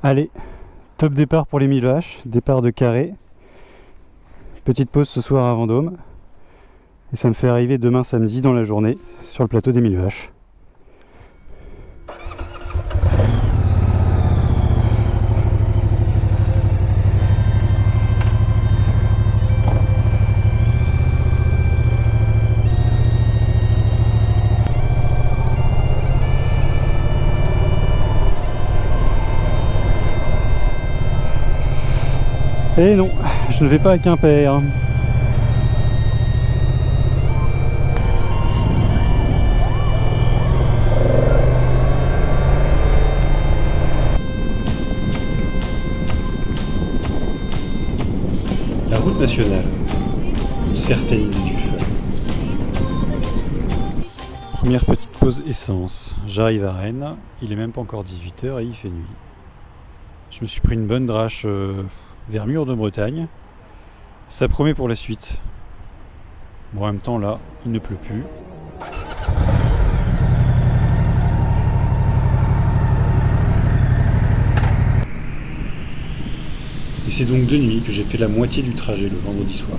Allez, top départ pour les 1000 vaches, départ de Carré. Petite pause ce soir à Vendôme. Et ça me fait arriver demain samedi dans la journée sur le plateau des 1000 vaches. Et non, je ne vais pas à Quimper. La route nationale, une certaine idée du feu. Première petite pause essence. J'arrive à Rennes, il est même pas encore 18h et il fait nuit. Je me suis pris une bonne drache vers Mur de Bretagne. Ça promet pour la suite. Bon, en même temps là, il ne pleut plus. Et c'est donc de nuit que j'ai fait la moitié du trajet le vendredi soir.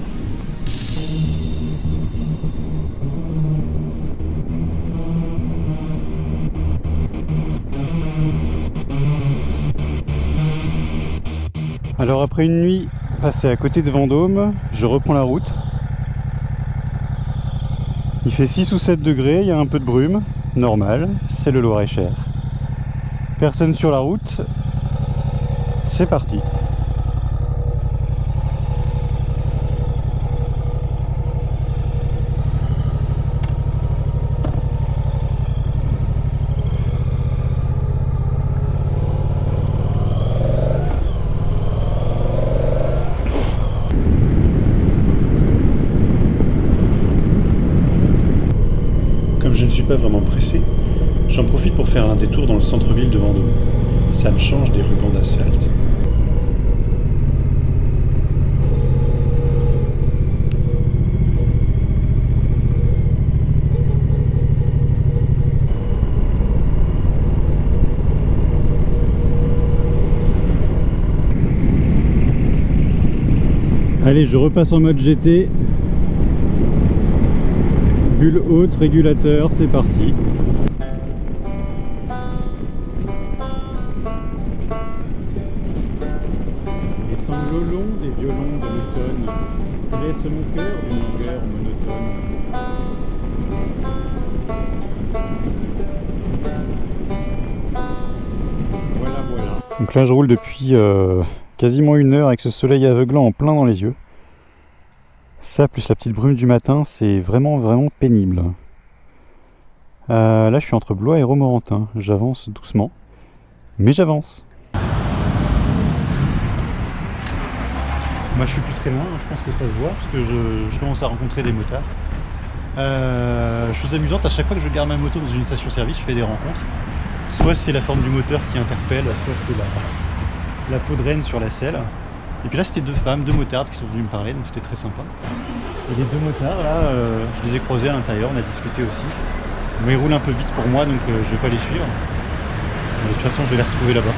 Alors après une nuit passée à côté de Vendôme, je reprends la route. Il fait 6 ou 7 degrés, il y a un peu de brume, normal, c'est le Loir-et-Cher. Personne sur la route, c'est parti. Comme je ne suis pas vraiment pressé, j'en profite pour faire un détour dans le centre-ville de Vendôme. Ça me change des rubans d'asphalte. Allez, je repasse en mode GT. Bulle haute, régulateur, c'est parti. Les sanglots longs des violons de l'automne laissent mon cœur d'une longueur monotone. Voilà. Donc là je roule depuis quasiment 1 heure avec ce soleil aveuglant en plein dans les yeux. Ça, plus la petite brume du matin, c'est vraiment pénible. Là, je suis entre Blois et Romorantin. J'avance doucement, mais j'avance. Moi, je suis plus très loin, je pense que ça se voit, parce que je commence à rencontrer des motards. Chose amusante, à chaque fois que je garde ma moto dans une station-service, je fais des rencontres. Soit c'est la forme du moteur qui interpelle, soit c'est la peau de renne sur la selle. Et puis là c'était 2 femmes, 2 motardes qui sont venues me parler, donc c'était très sympa. Et les 2 motards là, je les ai croisés à l'intérieur, on a discuté aussi. Mais ils roulent un peu vite pour moi, donc je vais pas les suivre. Mais de toute façon je vais les retrouver là-bas.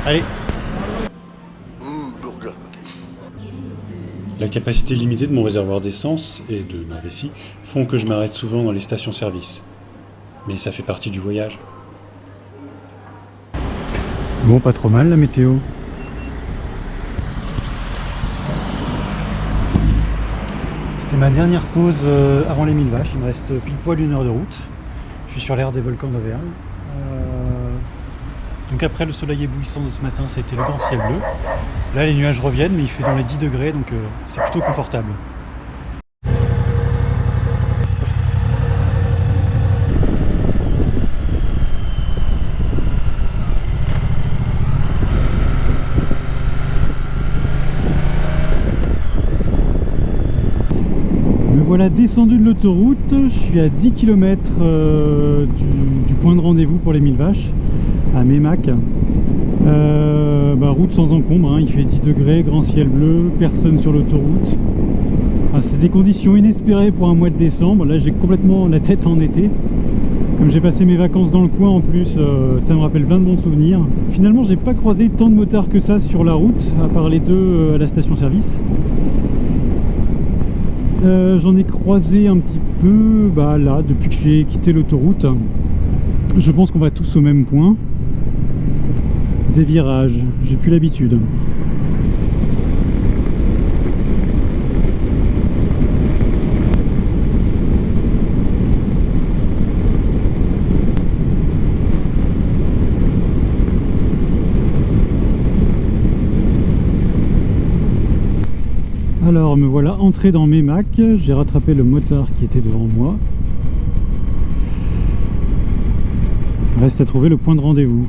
Allez. La capacité limitée de mon réservoir d'essence et de ma vessie font que je m'arrête souvent dans les stations-service. Mais ça fait partie du voyage. Bon, pas trop mal la météo. C'était ma dernière pause avant les 1000 vaches, il me reste pile poil 1 heure de route. Je suis sur l'aire des volcans d'Auvergne. Donc après le soleil éblouissant de ce matin, ça a été le grand ciel bleu. Là les nuages reviennent, mais il fait dans les 10 degrés, donc c'est plutôt confortable. Voilà, descendu de l'autoroute, je suis à 10 km du point de rendez-vous pour les 1000 vaches, à Mémac. Route sans encombre, hein, il fait 10 degrés, grand ciel bleu, personne sur l'autoroute. Enfin, c'est des conditions inespérées pour un mois de décembre. Là j'ai complètement la tête en été. Comme j'ai passé mes vacances dans le coin en plus, ça me rappelle plein de bons souvenirs. Finalement, j'ai pas croisé tant de motards que ça sur la route, à part les deux à la station-service. J'en ai croisé un petit peu là, depuis que j'ai quitté l'autoroute. Je pense qu'on va tous au même point. Des virages, j'ai plus l'habitude. Alors me voilà entré dans Meymac, j'ai rattrapé le motard qui était devant moi. Reste à trouver le point de rendez-vous.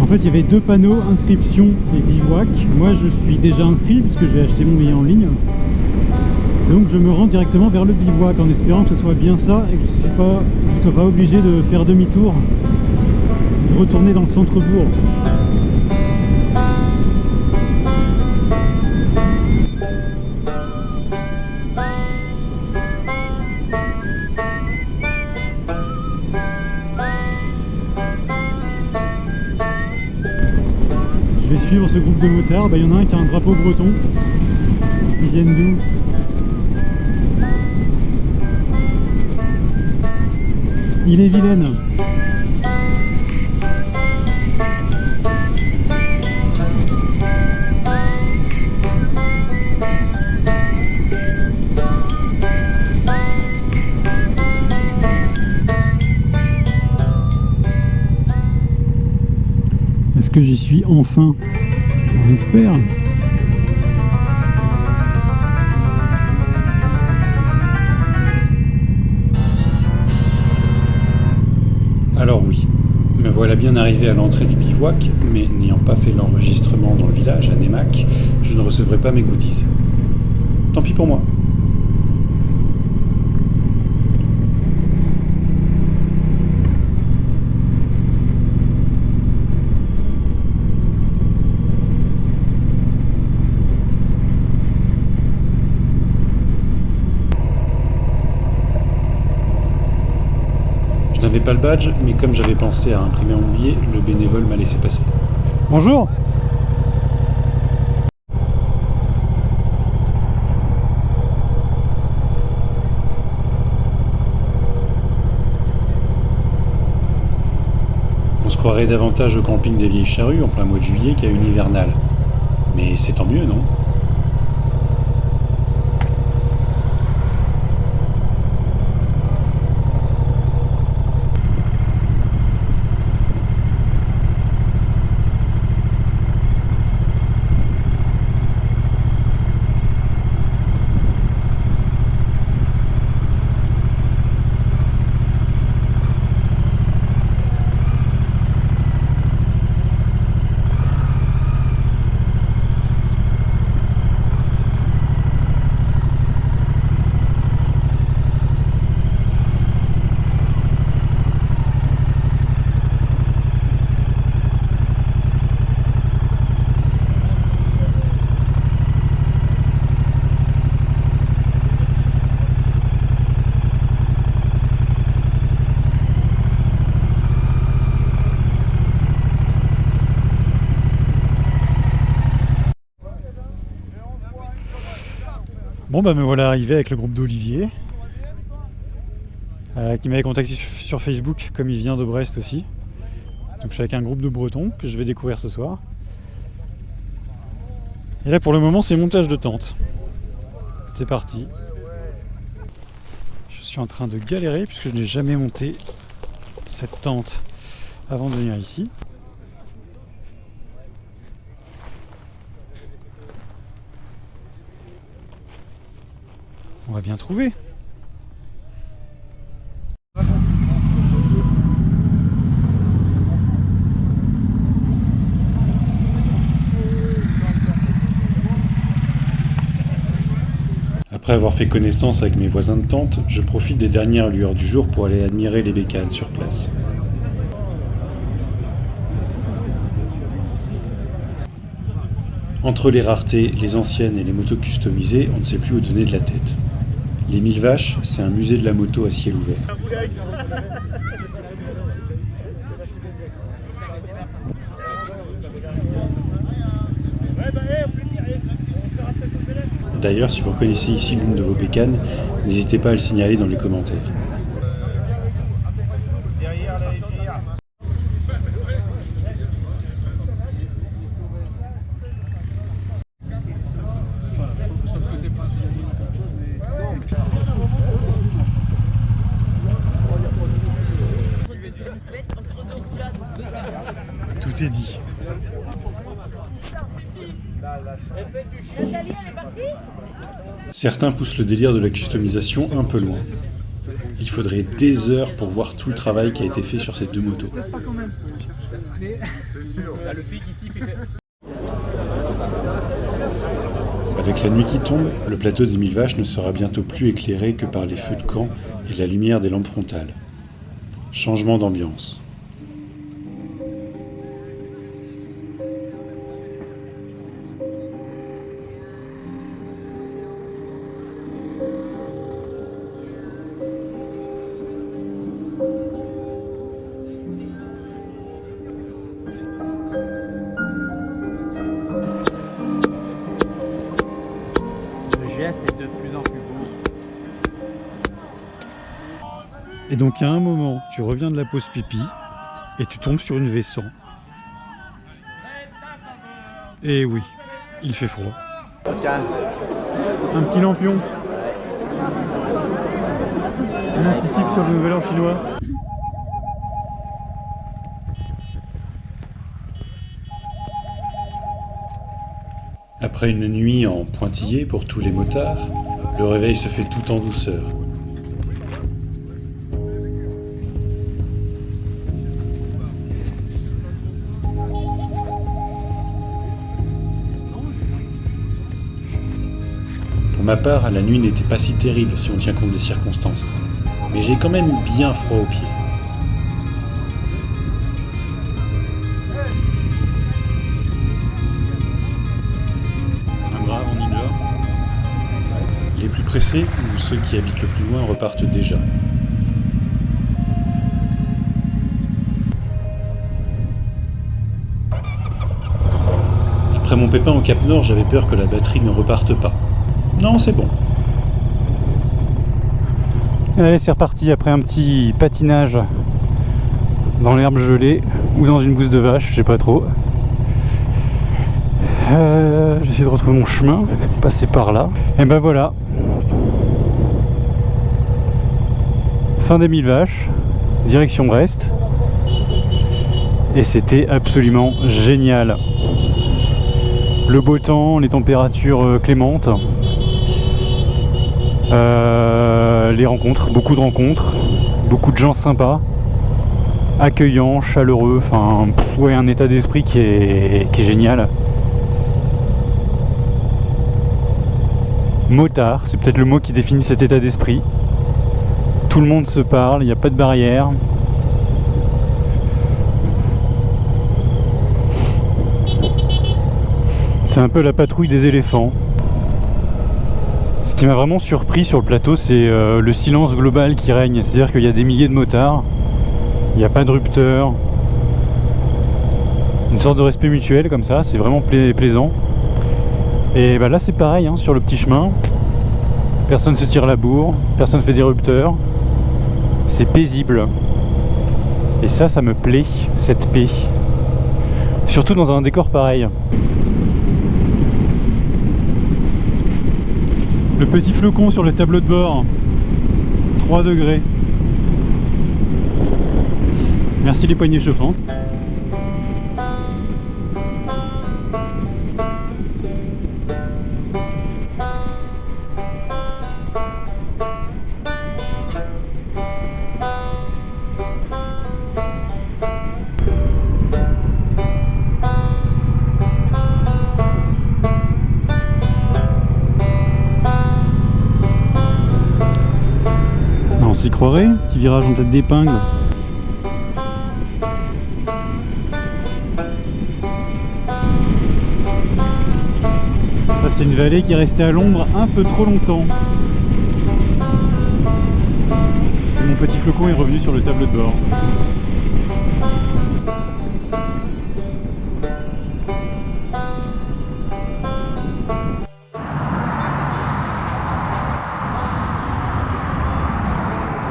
En fait, il y avait deux panneaux, inscription et bivouac. Moi, je suis déjà inscrit puisque j'ai acheté mon billet en ligne. Donc, je me rends directement vers le bivouac en espérant que ce soit bien ça et que je ne sois pas obligé de faire demi-tour, de retourner dans le centre-bourg. Je vais suivre ce groupe de motards. Il y en a un qui a un drapeau breton. Ils viennent d'où? Il est Vilaine. Est-ce que j'y suis enfin? On espère. Alors oui, me voilà bien arrivé à l'entrée du bivouac, mais n'ayant pas fait l'enregistrement dans le village, à Meymac, je ne recevrai pas mes goodies. Tant pis pour moi. Je n'avais pas le badge, mais comme j'avais pensé à imprimer mon billet, le bénévole m'a laissé passer. Bonjour. On se croirait davantage au camping des Vieilles Charrues en plein mois de juillet qu'à une hivernale. Mais c'est tant mieux, non ? Bon me voilà arrivé avec le groupe d'Olivier qui m'avait contacté sur Facebook comme il vient de Brest aussi. Donc je suis avec un groupe de Bretons que je vais découvrir ce soir. Et là pour le moment c'est montage de tente. C'est parti. Je suis en train de galérer puisque je n'ai jamais monté cette tente avant de venir ici. On va bien trouver. Après avoir fait connaissance avec mes voisins de tente, je profite des dernières lueurs du jour pour aller admirer les bécanes sur place. Entre les raretés, les anciennes et les motos customisées, on ne sait plus où donner de la tête. Les 1000 vaches, c'est un musée de la moto à ciel ouvert. D'ailleurs, si vous reconnaissez ici l'une de vos bécanes, n'hésitez pas à le signaler dans les commentaires. Tout est dit. Certains poussent le délire de la customisation un peu loin. Il faudrait des heures pour voir tout le travail qui a été fait sur ces deux motos. Avec la nuit qui tombe, le plateau des 1000 vaches ne sera bientôt plus éclairé que par les feux de camp et la lumière des lampes frontales. Changement d'ambiance. Est de plus en plus beau. Et donc à un moment, tu reviens de la pause pipi et tu tombes sur une V100. Et oui, il fait froid. Un petit lampion. On anticipe sur le nouvel an chinois. Après une nuit en pointillé pour tous les motards, le réveil se fait tout en douceur. Pour ma part, la nuit n'était pas si terrible si on tient compte des circonstances, mais j'ai quand même eu bien froid aux pieds. Les plus pressés, ou ceux qui habitent le plus loin, repartent déjà. Après mon pépin au Cap Nord, j'avais peur que la batterie ne reparte pas. Non, c'est bon. Allez, c'est reparti après un petit patinage dans l'herbe gelée ou dans une bouse de vache, je sais pas trop. J'essaie de retrouver mon chemin, passer par là. Et ben voilà. Fin des 1000 vaches, direction Brest. Et c'était absolument génial. Le beau temps, les températures clémentes. Les rencontres, beaucoup de gens sympas, accueillants, chaleureux, enfin ouais, un état d'esprit qui est génial. Motard, c'est peut-être le mot qui définit cet état d'esprit. Tout le monde se parle, il n'y a pas de barrière. C'est un peu la patrouille des éléphants. Ce qui m'a vraiment surpris sur le plateau, c'est le silence global qui règne. C'est-à-dire qu'il y a des milliers de motards, il n'y a pas de rupteurs. Une sorte de respect mutuel comme ça, c'est vraiment plaisant. Et bah là c'est pareil, hein, sur le petit chemin. Personne se tire la bourre, personne fait des rupteurs. C'est paisible. Et ça me plaît, cette paix. Surtout dans un décor pareil. Le petit flocon sur le tableau de bord. 3 degrés. Merci les poignées chauffantes. On s'y croirait, petit virage en tête d'épingle. Ça c'est une vallée qui est restée à l'ombre un peu trop longtemps. Et mon petit flocon est revenu sur le tableau de bord.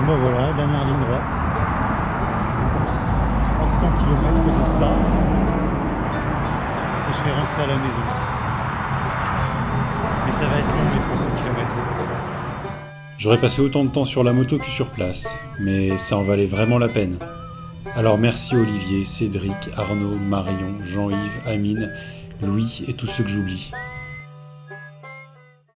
Bon voilà, dernière ligne droite. 300 km de ça. Et je serai rentré à la maison. Mais ça va être long les 300 km. J'aurais passé autant de temps sur la moto que sur place, mais ça en valait vraiment la peine. Alors merci Olivier, Cédric, Arnaud, Marion, Jean-Yves, Amine, Louis et tous ceux que j'oublie.